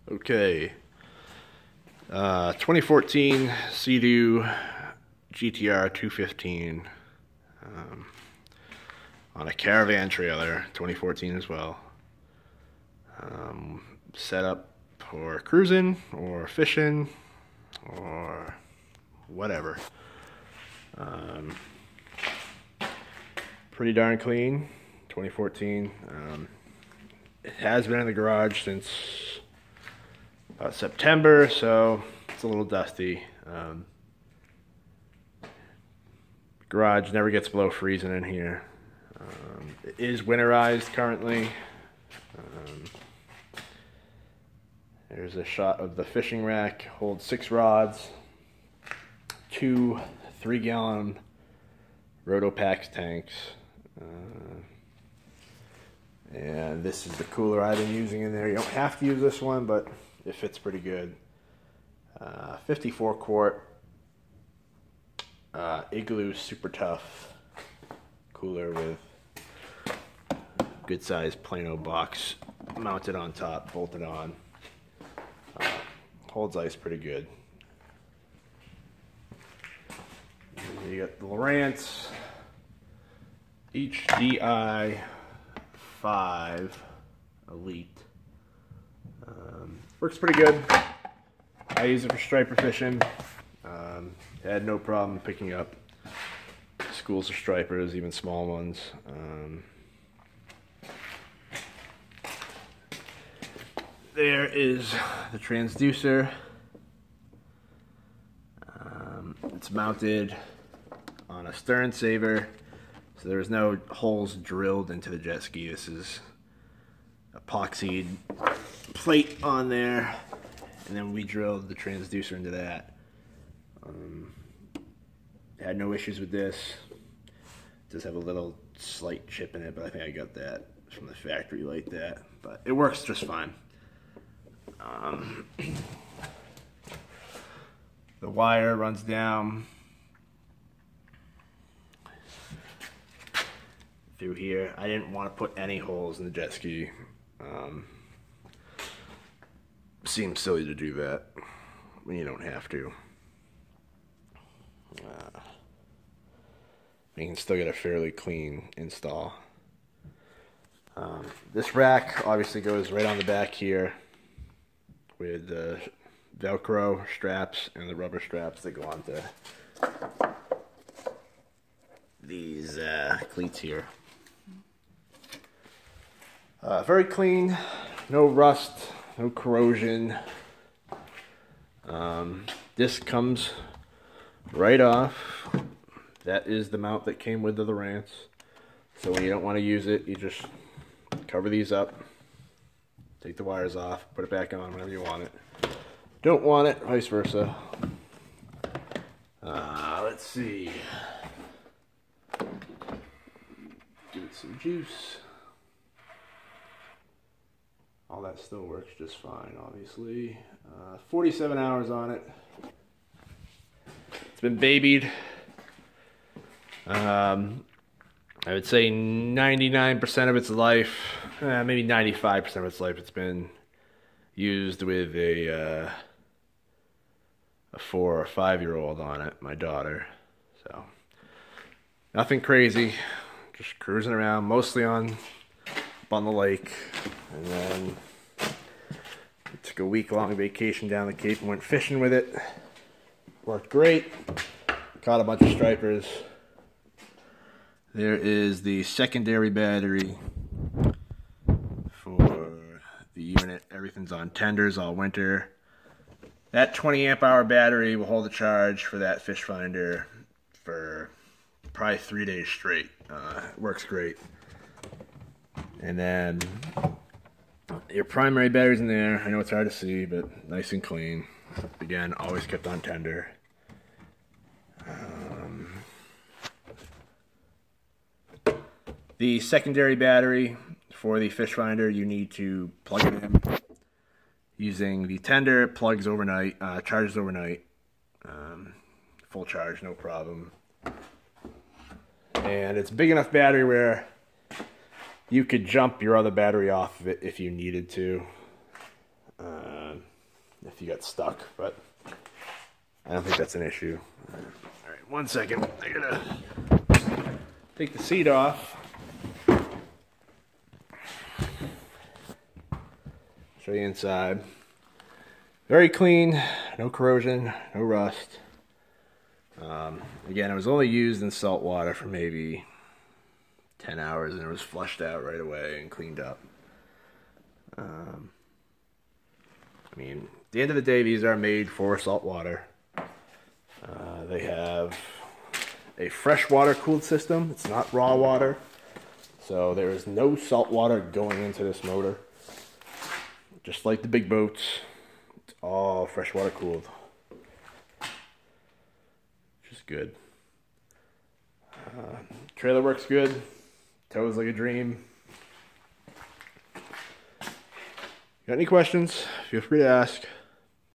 Okay. 2014 Seadoo GTR215 on a caravan trailer, 2014 as well. Set up for cruising or fishing or whatever. Pretty darn clean, 2014. It has been in the garage since about September, so it's a little dusty. Garage never gets below freezing in here. It is winterized currently. There's a shot of the fishing rack. Holds 6 rods, 2 3-gallon Rotopax tanks, and this is the cooler I've been using in there. You don't have to use this one, but it fits pretty good. 54 quart Igloo Super Tough cooler with good sized Plano box mounted on top, bolted on. Holds ice pretty good. And you got the Lowrance HDI 5 Elite. Works pretty good. I use it for striper fishing. Had no problem picking up schools of stripers, even small ones. There is the transducer. It's mounted on a stern saver, so there's no holes drilled into the jet ski. This is epoxied plate on there, and then we drilled the transducer into that. Had no issues with this. It does have a little slight chip in it, but I think I got that from the factory like that. But it works just fine. The wire runs down through here. I didn't want to put any holes in the jet ski. Seems silly to do that when you don't have to. You can still get a fairly clean install. This rack obviously goes right on the back here with the Velcro straps and the rubber straps that go onto these cleats here. Very clean, no rust, no corrosion. This comes right off. That is the mount that came with the Lowrance. So when you don't want to use it, you just cover these up, take the wires off, put it back on whenever you want it. Don't want it, vice versa. Let's see. Give it some juice. All that still works just fine, obviously. 47 hours on it. It's been babied. I would say 99% of its life, maybe 95% of its life, it's been used with a 4 or 5-year-old on it, my daughter. So nothing crazy, just cruising around, mostly up on the lake. And then we took a week-long vacation down the Cape and went fishing with it. Worked great. Caught a bunch of stripers. There is the secondary battery for the unit. Everything's on tenders all winter. That 20 amp hour battery will hold the charge for that fish finder for probably 3 days straight. It works great. And then your primary battery's in there. I know it's hard to see, but nice and clean. Again, always kept on tender. The secondary battery for the fish finder, you need to plug it in using the tender. It plugs overnight, charges overnight. Full charge, no problem. And it's a big enough battery where you could jump your other battery off of it if you needed to. if you got stuck, but I don't think that's an issue. All right, 1 second. I gotta take the seat off. Show you inside. Very clean, no corrosion, no rust. Again, it was only used in salt water for maybe 10 hours and it was flushed out right away and cleaned up. I mean, at the end of the day, these are made for salt water. They have a freshwater cooled system. It's not raw water. So there is no salt water going into this motor. Just like the big boats, it's all freshwater cooled. Which is good. Trailer works good. Tows like a dream. Got any questions? Feel free to ask.